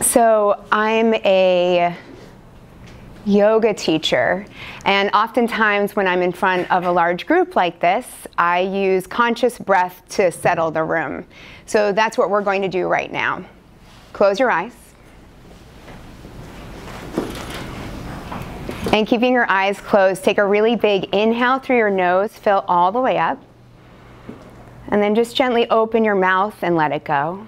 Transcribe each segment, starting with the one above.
So I'm a yoga teacher, and oftentimes when I'm in front of a large group like this, I use conscious breath to settle the room. So that's what we're going to do right now. Close your eyes. And keeping your eyes closed, take a really big inhale through your nose, fill all the way up. And then just gently open your mouth and let it go.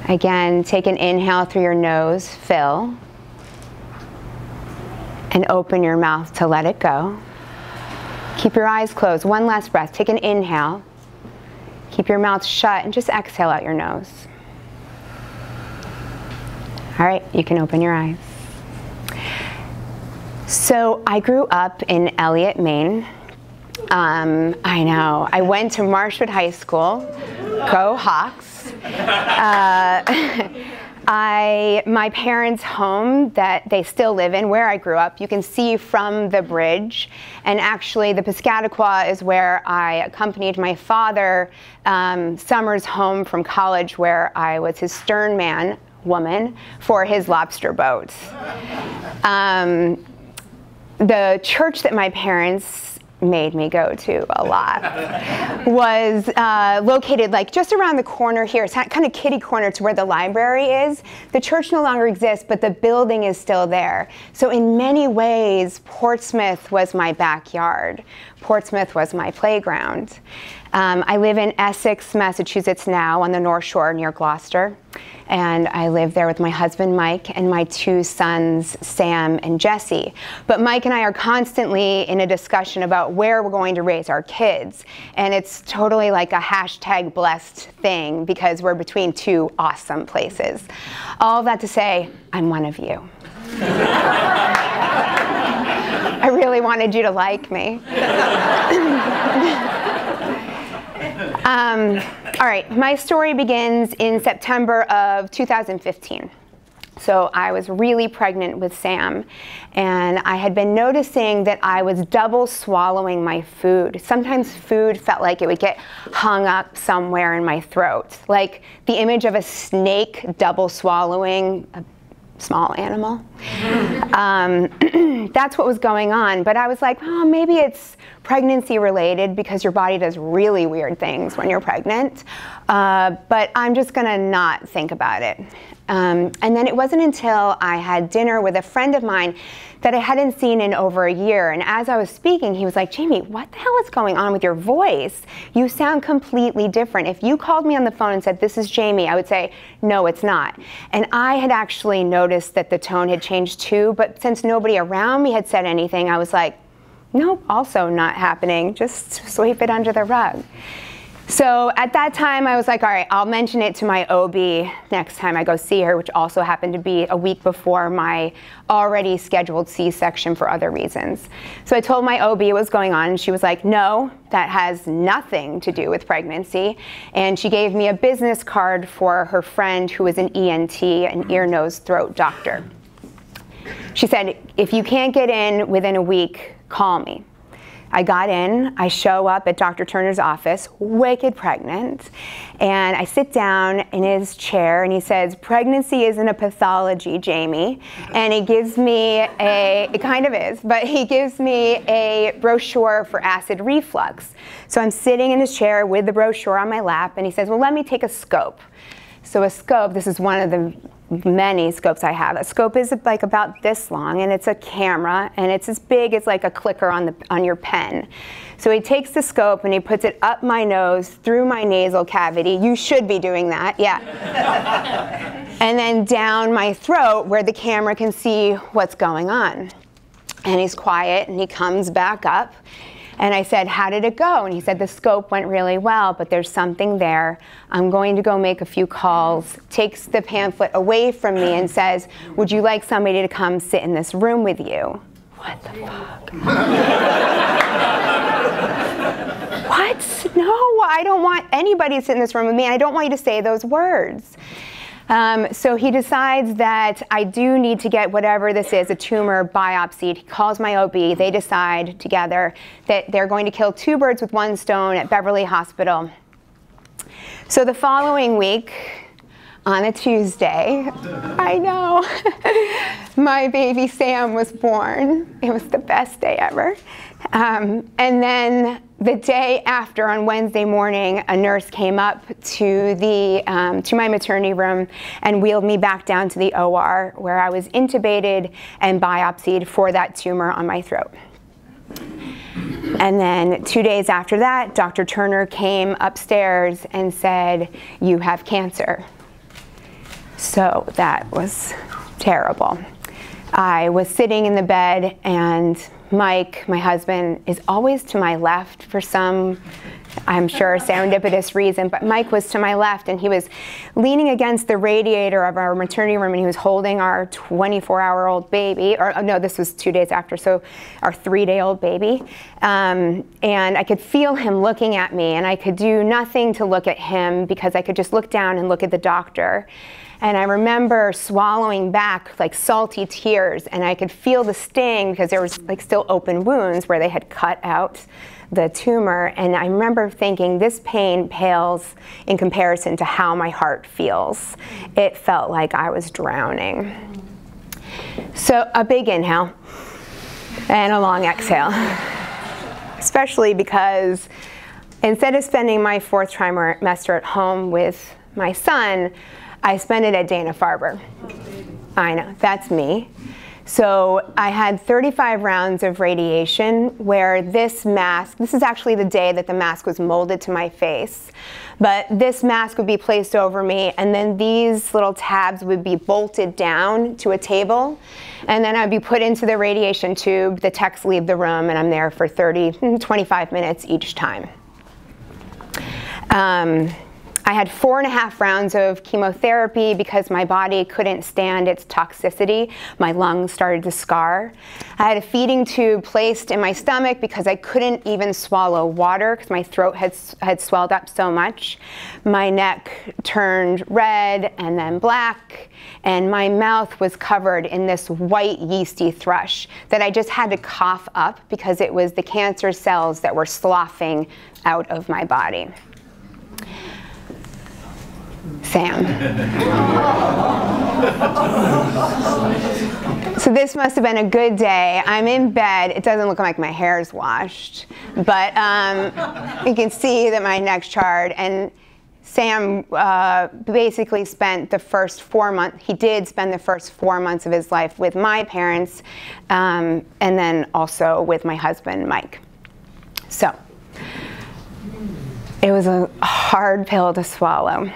Again, take an inhale through your nose, fill. And open your mouth to let it go. Keep your eyes closed. One last breath. Take an inhale. Keep your mouth shut and just exhale out your nose. All right, you can open your eyes. So I grew up in Eliot, Maine. I know. I went to Marshwood High School. Go Hawks. My parents' home that they still live in, where I grew up, you can see from the bridge. And actually, the Piscataqua is where I accompanied my father summers home from college, where I was his stern woman for his lobster boats. The church that my parents made me go to a lot was located like just around the corner here. It's kind of kitty corner to where the library is. The church no longer exists, but the building is still there. So in many ways, Portsmouth was my backyard. Portsmouth was my playground. I live in Essex, Massachusetts now, on the North Shore near Gloucester. And I live there with my husband, Mike, and my two sons, Sam and Jesse. But Mike and I are constantly in a discussion about where we're going to raise our kids. And it's totally like a hashtag blessed thing because we're between two awesome places. All of that to say, I'm one of you. I really wanted you to like me. All right, my story begins in September of 2015. So I was really pregnant with Sam, and I had been noticing that I was double swallowing my food. Sometimes food felt like it would get hung up somewhere in my throat, like the image of a snake double swallowing a small animal. That's what was going on. But I was like, oh, maybe it's pregnancy related because your body does really weird things when you're pregnant. But I'm just gonna not think about it. And then it wasn't until I had dinner with a friend of mine that I hadn't seen in over a year. And as I was speaking, he was like, Jamie, what the hell is going on with your voice? You sound completely different. If you called me on the phone and said, this is Jamie, I would say, no, it's not. And I had actually noticed that the tone had changed too, but since nobody around me had said anything, I was like, nope, also not happening. Just sweep it under the rug. So at that time, I was like, all right, I'll mention it to my OB next time I go see her, which also happened to be a week before my already scheduled C-section for other reasons. So I told my OB what was going on, and she was like, no, that has nothing to do with pregnancy. And she gave me a business card for her friend who was an ENT, an ear, nose, throat doctor. She said, if you can't get in within a week, call me. I got in, I show up at Dr. Turner's office, wicked pregnant, and I sit down in his chair and he says, pregnancy isn't a pathology, Jamie. And he gives me it kind of is, but he gives me a brochure for acid reflux. So I'm sitting in his chair with the brochure on my lap and he says, well, let me take a scope. So a scope, this is one of the many scopes I have. A scope is like about this long, and it's a camera, and it's as big as like a clicker on your pen. So he takes the scope and he puts it up my nose, through my nasal cavity. You should be doing that, yeah. And then down my throat where the camera can see what's going on. And he's quiet, and he comes back up. And I said, how did it go? And he said, the scope went really well, but there's something there. I'm going to go make a few calls, takes the pamphlet away from me and says, would you like somebody to come sit in this room with you? What the fuck? What? No, I don't want anybody to sit in this room with me, and I don't want you to say those words. So he decides that I do need to get whatever this is, a tumor, biopsied. He calls my OB. They decide together that they're going to kill two birds with one stone at Beverly Hospital. So the following week, on a Tuesday, I know, my baby Sam was born. It was the best day ever. And then the day after, on Wednesday morning, a nurse came up to my maternity room and wheeled me back down to the OR, where I was intubated and biopsied for that tumor on my throat. And then 2 days after that, Dr. Turner came upstairs and said, "You have cancer." So that was terrible. I was sitting in the bed, and Mike, my husband, is always to my left for some, I'm sure, serendipitous reason, but Mike was to my left, and he was leaning against the radiator of our maternity room, and he was holding our 24-hour-old baby, or no, this was 2 days after, so our 3-day-old baby. And I could feel him looking at me, and I could do nothing to look at him because I could just look down and look at the doctor. And I remember swallowing back like salty tears, and I could feel the sting because there was like still open wounds where they had cut out the tumor. And I remember thinking, this pain pales in comparison to how my heart feels. It felt like I was drowning. So a big inhale and a long exhale, especially because instead of spending my 4th trimester at home with my son, I spent it at Dana-Farber. I know, that's me. So I had 35 rounds of radiation where this mask, this is actually the day that the mask was molded to my face, but this mask would be placed over me, and then these little tabs would be bolted down to a table, and then I'd be put into the radiation tube. The techs leave the room, and I'm there for 25 minutes each time. I had 4.5 rounds of chemotherapy because my body couldn't stand its toxicity. My lungs started to scar. I had a feeding tube placed in my stomach because I couldn't even swallow water because my throat had swelled up so much. My neck turned red and then black, and my mouth was covered in this white yeasty thrush that I just had to cough up because it was the cancer cells that were sloughing out of my body. Sam. So this must have been a good day. I'm in bed. It doesn't look like my hair's washed, but you can see that my neck's charred. And Sam basically spent the first 4 months, he did spend the first 4 months of his life with my parents, and then also with my husband, Mike. So it was a hard pill to swallow.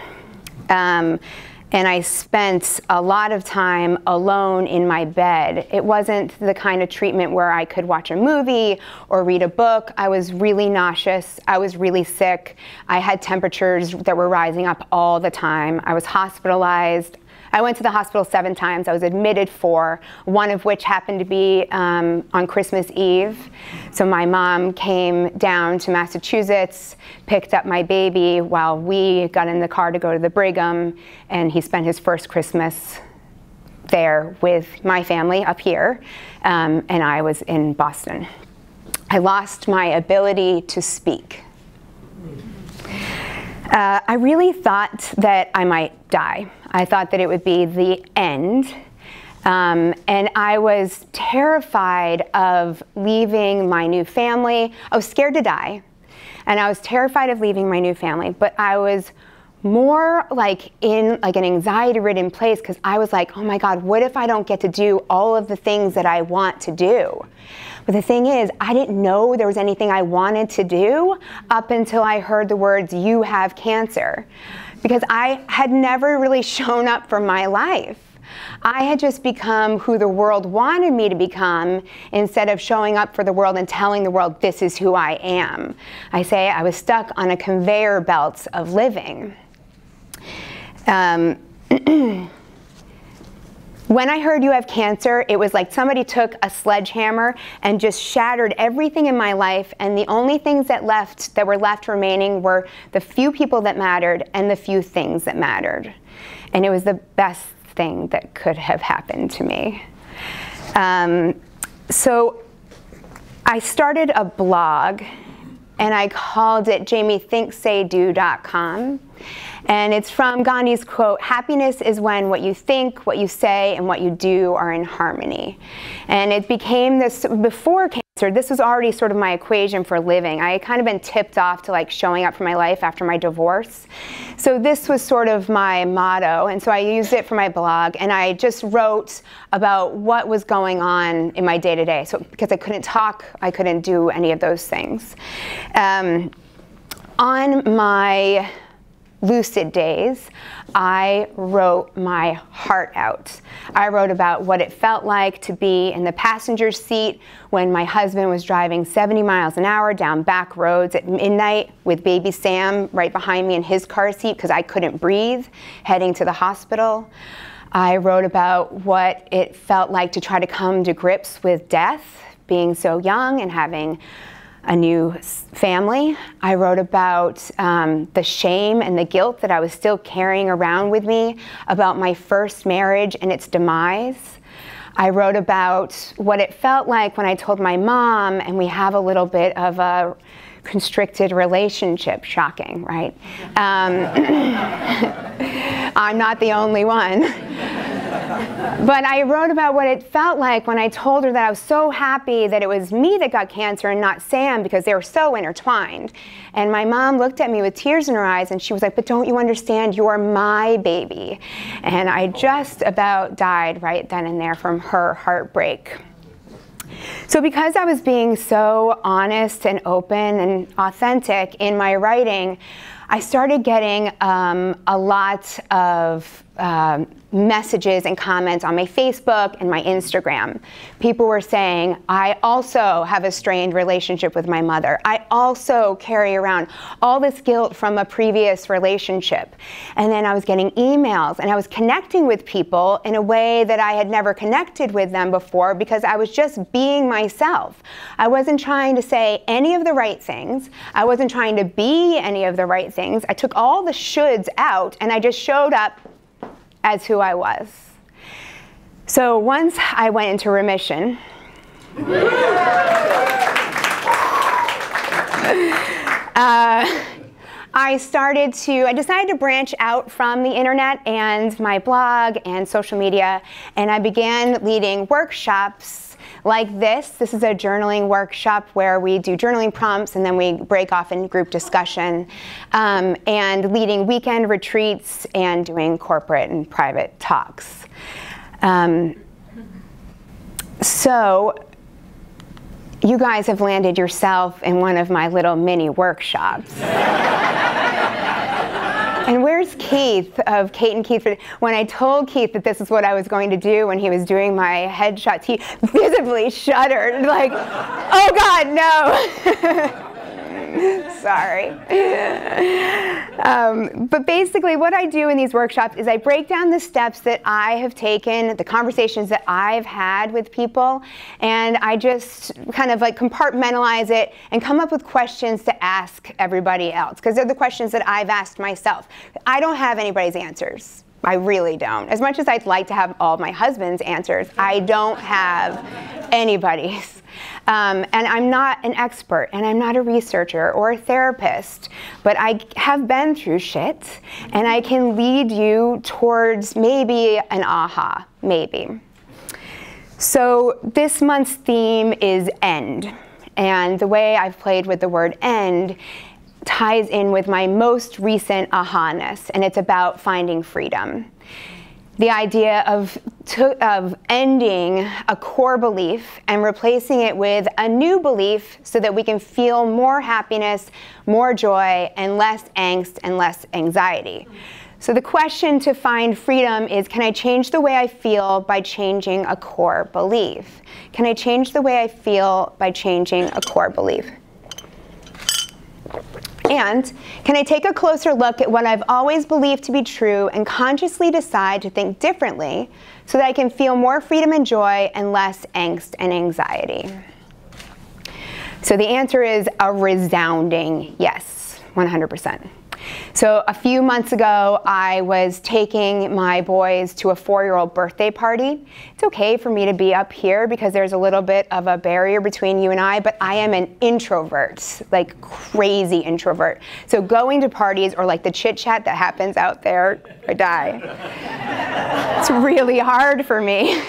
And I spent a lot of time alone in my bed. It wasn't the kind of treatment where I could watch a movie or read a book. I was really nauseous. I was really sick. I had temperatures that were rising up all the time. I was hospitalized. I went to the hospital 7 times. I was admitted 4, one of which happened to be on Christmas Eve. So my mom came down to Massachusetts, picked up my baby while we got in the car to go to the Brigham, and he spent his first Christmas there with my family up here, and I was in Boston. I lost my ability to speak. I really thought that I might die. I thought that it would be the end. And I was terrified of leaving my new family. I was scared to die. And I was terrified of leaving my new family. But I was more like in like an anxiety-ridden place because I was like, oh my God, what if I don't get to do all of the things that I want to do? But the thing is, I didn't know there was anything I wanted to do up until I heard the words, "You have cancer," because I had never really shown up for my life. I had just become who the world wanted me to become instead of showing up for the world and telling the world, this is who I am. I say I was stuck on a conveyor belt of living. When I heard you have cancer, it was like somebody took a sledgehammer and just shattered everything in my life, and the only things that were left remaining were the few people that mattered and the few things that mattered. And it was the best thing that could have happened to me. So I started a blog, and I called it JamieThinkSayDo.com. And it's from Gandhi's quote, "Happiness is when what you think, what you say, and what you do are in harmony." And it became this, before cancer, this was already sort of my equation for living. I had kind of been tipped off to like showing up for my life after my divorce. So this was sort of my motto, and so I used it for my blog, and I just wrote about what was going on in my day-to-day. So because I couldn't talk, I couldn't do any of those things. On my lucid days, I wrote my heart out. I wrote about what it felt like to be in the passenger seat when my husband was driving 70 miles an hour down back roads at midnight with baby Sam right behind me in his car seat because I couldn't breathe, heading to the hospital. I wrote about what it felt like to try to come to grips with death, being so young and having a new family. I wrote about the shame and the guilt that I was still carrying around with me about my first marriage and its demise. I wrote about what it felt like when I told my mom, and we have a little bit of a constricted relationship. Shocking, right? I'm not the only one. But I wrote about what it felt like when I told her that I was so happy that it was me that got cancer and not Sam, because they were so intertwined. And my mom looked at me with tears in her eyes and she was like, "But don't you understand, you're my baby." And I just about died right then and there from her heartbreak. So because I was being so honest and open and authentic in my writing, I started getting a lot of messages and comments on my Facebook and my Instagram. People were saying, "I also have a strained relationship with my mother. I also carry around all this guilt from a previous relationship." And then I was getting emails, and I was connecting with people in a way that I had never connected with them before because I was just being myself. I wasn't trying to say any of the right things. I wasn't trying to be any of the right things. I took all the shoulds out, and I just showed up as who I was. So once I went into remission, I decided to branch out from the internet and my blog and social media, and I began leading workshops like this. This is a journaling workshop where we do journaling prompts and then we break off in group discussion, and leading weekend retreats and doing corporate and private talks. So you guys have landed yourself in one of my little mini workshops. And where's Keith of Kate and Keith? When I told Keith that this is what I was going to do when he was doing my headshots, he visibly shuddered, like, "Oh God, no." Sorry. But basically what I do in these workshops is I break down the steps that I have taken, the conversations that I've had with people, and I just kind of like compartmentalize it and come up with questions to ask everybody else, because they're the questions that I've asked myself. I don't have anybody's answers. I really don't. As much as I'd like to have all of my husband's answers, I don't have anybody's. And I'm not an expert, and I'm not a researcher or a therapist, but I have been through shit, and I can lead you towards maybe an aha, maybe. So this month's theme is end, and the way I've played with the word end ties in with my most recent aha-ness, and it's about finding freedom. The idea of ending a core belief and replacing it with a new belief so that we can feel more happiness, more joy, and less angst and less anxiety. So the question to find freedom is, can I change the way I feel by changing a core belief? Can I change the way I feel by changing a core belief? And can I take a closer look at what I've always believed to be true and consciously decide to think differently so that I can feel more freedom and joy and less angst and anxiety? So the answer is a resounding yes, 100%. So a few months ago, I was taking my boys to a 4-year-old birthday party. It's okay for me to be up here because there's a little bit of a barrier between you and I, but I am an introvert, like crazy introvert. So going to parties or like the chit chat that happens out there, I die. It's really hard for me.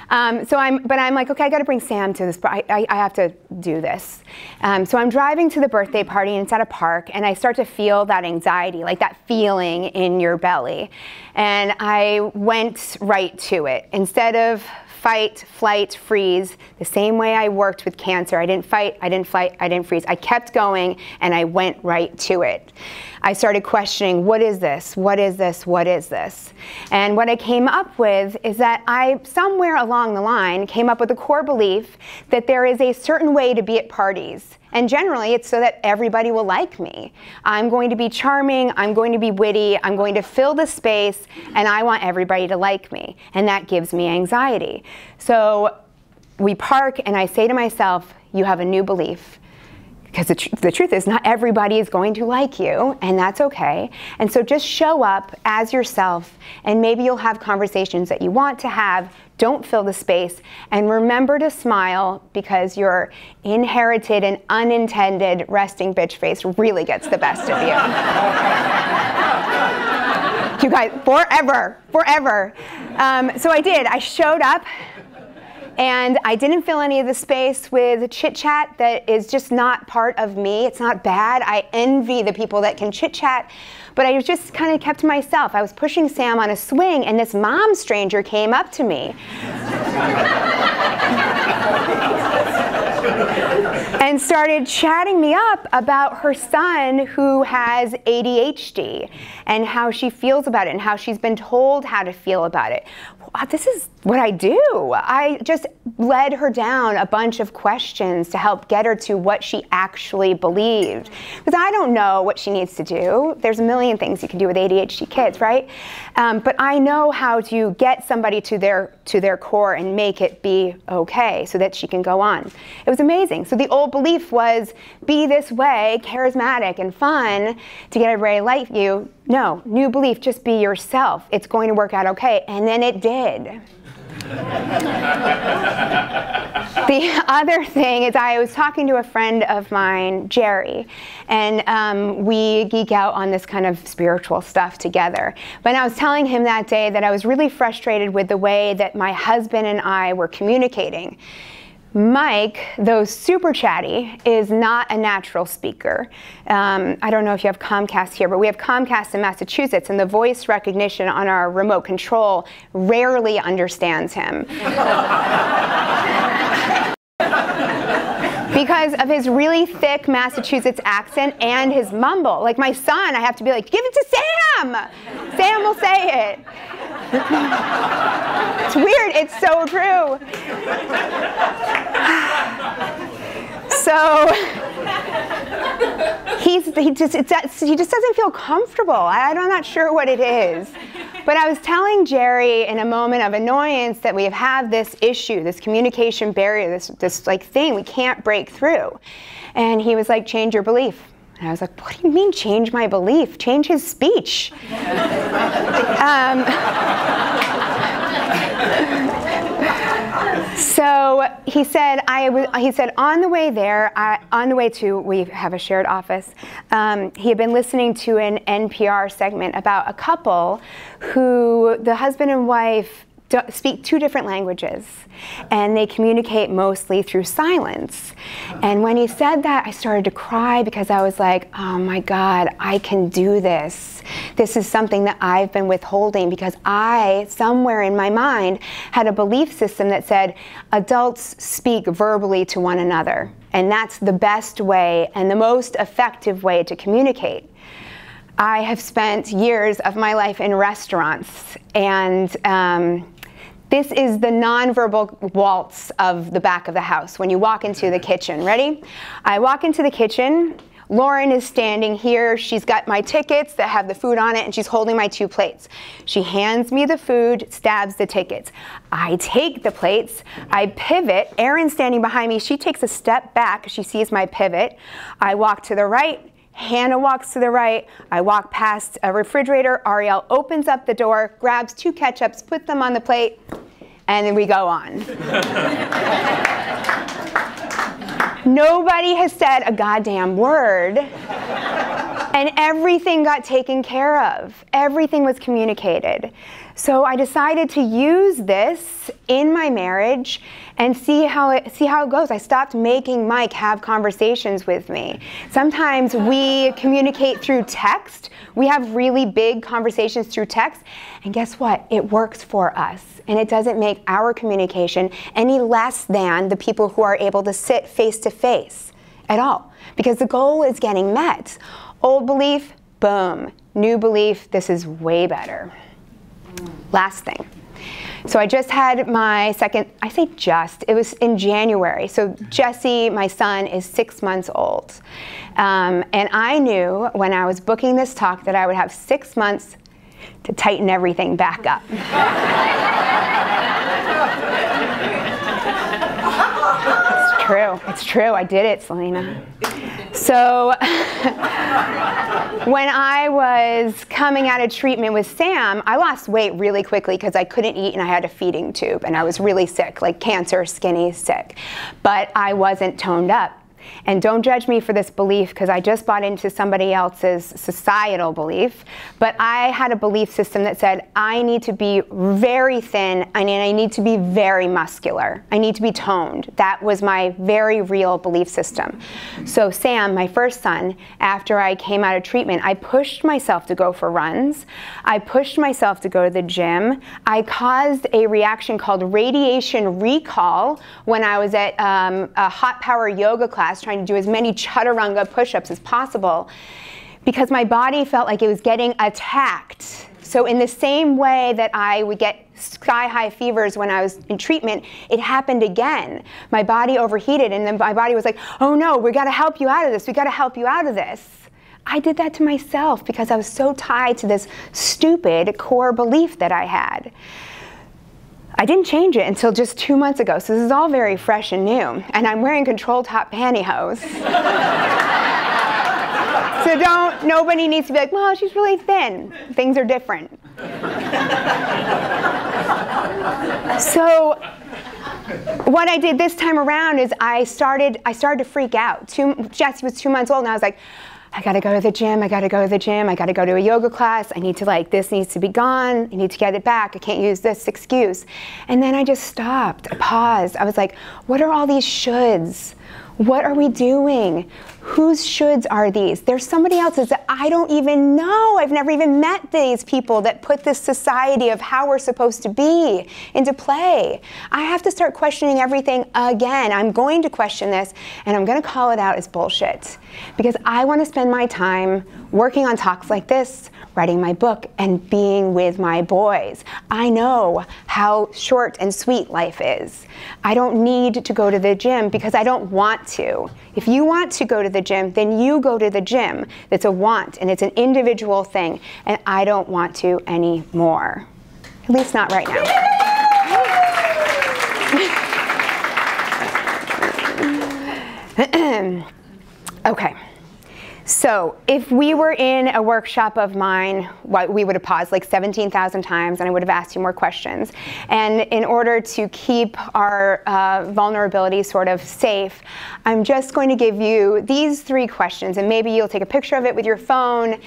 But I'm like, okay, I got to bring Sam to this. I have to do this. So I'm driving to the birthday party, and it's at a park, and I start to feel that anxiety, like that feeling in your belly. And I went right to it. Instead of fight, flight, freeze, the same way I worked with cancer. I didn't fight, I didn't flight, I didn't freeze. I kept going, and I went right to it. I started questioning, what is this? What is this? What is this? And what I came up with is that I, somewhere along the line, came up with a core belief that there is a certain way to be at parties. And generally, it's so that everybody will like me. I'm going to be charming, I'm going to be witty, I'm going to fill the space, and I want everybody to like me. And that gives me anxiety. So we park, and I say to myself, you have a new belief. Because the truth is, not everybody is going to like you, and that's okay. And so just show up as yourself, and maybe you'll have conversations that you want to have. Don't fill the space, and remember to smile, because your inherited and unintended resting bitch face really gets the best of you. You guys, forever, forever. So I did. I showed up. And I didn't fill any of the space with chit-chat that is just not part of me. It's not bad. I envy the people that can chit-chat. But I just kind of kept to myself. I was pushing Sam on a swing, and this mom stranger came up to me. And started chatting me up about her son who has ADHD and how she feels about it and how she's been told how to feel about it. This is what I do. I just led her down a bunch of questions to help get her to what she actually believed. Because I don't know what she needs to do. There's a million things you can do with ADHD kids, right? But I know how to get somebody to their core and make it be okay so that she can go on. It was amazing. So the old belief was, be this way, charismatic and fun to get everybody to like you. No, new belief, just be yourself. It's going to work out okay. And then it did. The other thing is, I was talking to a friend of mine, Jerry, and we geek out on this kind of spiritual stuff together. But I was telling him that day that I was really frustrated with the way that my husband and I were communicating. Mike, though super chatty, is not a natural speaker. I don't know if you have Comcast here, but we have Comcast in Massachusetts, and the voice recognition on our remote control rarely understands him. Because of his really thick Massachusetts accent and his mumble. Like my son, I have to be like, give it to Sam! Sam will say it. It's weird, it's so true. So he just doesn't feel comfortable. I'm not sure what it is. But I was telling Jerry in a moment of annoyance that we have this issue, this communication barrier, this like thing we can't break through. And he was like, change your belief. And I was like, what do you mean change my belief? Change his speech. So he said, on the way there, on the way to, we have a shared office, he had been listening to an NPR segment about a couple who, the husband and wife, speak two different languages, and they communicate mostly through silence. And when he said that, I started to cry because I was like, oh my God, I can do this. This is something that I've been withholding because I, somewhere in my mind, had a belief system that said adults speak verbally to one another, and that's the best way and the most effective way to communicate. I have spent years of my life in restaurants, and this is the nonverbal waltz of the back of the house when you walk into the kitchen. Ready? I walk into the kitchen. Lauren is standing here. She's got my tickets that have the food on it, and she's holding my 2 plates. She hands me the food, stabs the tickets. I take the plates. I pivot. Erin's standing behind me. She takes a step back because she sees my pivot. I walk to the right, Hannah walks to the right. I walk past a refrigerator. Ariel opens up the door, grabs 2 ketchups, puts them on the plate, and then we go on. Nobody has said a goddamn word. And everything got taken care of. Everything was communicated. So I decided to use this in my marriage and see how it goes. I stopped making Mike have conversations with me. Sometimes we communicate through text. We have really big conversations through text. And guess what? It works for us. And it doesn't make our communication any less than the people who are able to sit face to face at all. Because the goal is getting met. Old belief, boom. New belief, this is way better. Last thing. So I just had my second, I say just, it was in January. So Jesse, my son, is 6 months old. And I knew when I was booking this talk that I would have 6 months to tighten everything back up. It's true. It's true. I did it, Selena. So when I was coming out of treatment with Sam, I lost weight really quickly because I couldn't eat and I had a feeding tube and I was really sick, like cancer, skinny, sick. But I wasn't toned up. And don't judge me for this belief because I just bought into somebody else's societal belief. But I had a belief system that said I need to be very thin and I need to be very muscular. I need to be toned. That was my very real belief system. So Sam, my first son, after I came out of treatment, I pushed myself to go for runs. I pushed myself to go to the gym. I caused a reaction called radiation recall when I was at a hot power yoga class trying to do as many chaturanga push-ups as possible because my body felt like it was getting attacked. So in the same way that I would get sky-high fevers when I was in treatment, it happened again. My body overheated and then my body was like, oh no, we gotta help you out of this, we gotta help you out of this. I did that to myself because I was so tied to this stupid core belief that I had. I didn't change it until just 2 months ago, so this is all very fresh and new. And I'm wearing control top pantyhose. So nobody needs to be like, well, she's really thin. Things are different. So what I did this time around is I started to freak out. Jesse was 2 months old and I was like, I gotta go to the gym, I gotta go to the gym, I gotta go to a yoga class, I need to this needs to be gone, I need to get it back, I can't use this excuse. And then I just stopped, I paused, I was like, what are all these shoulds? What are we doing? Whose shoulds are these? There's somebody else's that I don't even know. I've never even met these people that put this society of how we're supposed to be into play. I have to start questioning everything again. I'm going to question this, and I'm going to call it out as bullshit. Because I want to spend my time working on talks like this, writing my book, and being with my boys. I know how short and sweet life is. I don't need to go to the gym because I don't want to. If you want to go to the gym, then you go to the gym. It's a want, and it's an individual thing, and I don't want to anymore. At least not right now. Okay. So if we were in a workshop of mine, we would have paused like 17,000 times and I would have asked you more questions. And in order to keep our vulnerability sort of safe, I'm just going to give you these 3 questions and maybe you'll take a picture of it with your phone.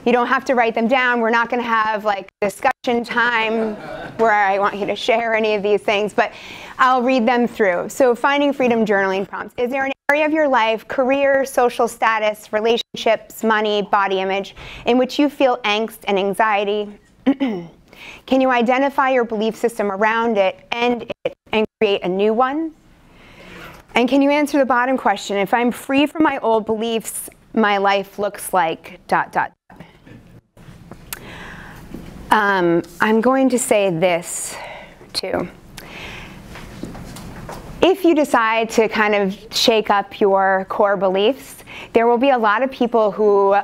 You don't have to write them down. We're not going to have like discussion time where I want you to share any of these things, but I'll read them through. So finding freedom journaling prompts. Is there an area of your life, career, social status, relationships, money, body image, in which you feel angst and anxiety? Can you identify your belief system around it, end it, and create a new one? And can you answer the bottom question? If I'm free from my old beliefs, my life looks like ... I'm going to say this too. if you decide to kind of shake up your core beliefs, there will be a lot of people who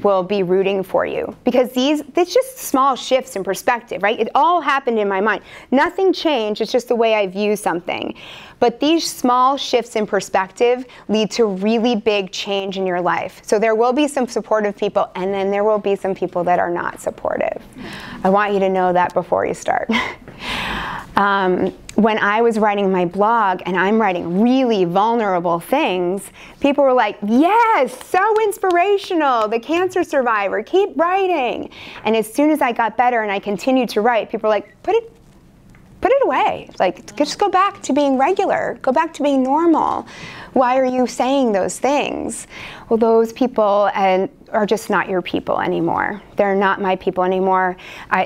will be rooting for you, because it's just small shifts in perspective, right? It all happened in my mind. Nothing changed, it's just the way I view something. But these small shifts in perspective lead to really big change in your life. So there will be some supportive people, and then there will be some people that are not supportive. I want you to know that before you start. When I was writing my blog and I'm writing really vulnerable things, people were like, yes, so inspirational, the cancer survivor, keep writing. And as soon as I got better and I continued to write, people were like, put it away. Like, just go back to being regular. Go back to being normal. Why are you saying those things? Well, those people are just not your people anymore. They're not my people anymore.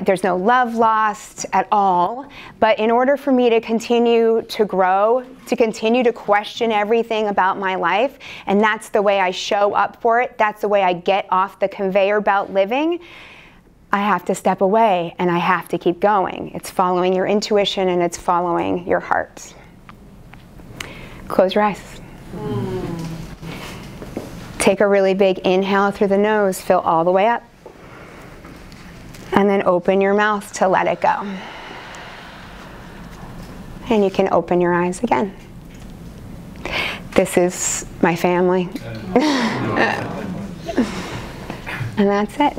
There's no love lost at all. But in order for me to continue to grow, to continue to question everything about my life, and that's the way I show up for it, that's the way I get off the conveyor belt living, I have to step away and I have to keep going. It's following your intuition and it's following your heart. Close your eyes. Take a really big inhale through the nose, fill all the way up. And then open your mouth to let it go. And you can open your eyes again. This is my family. And that's it.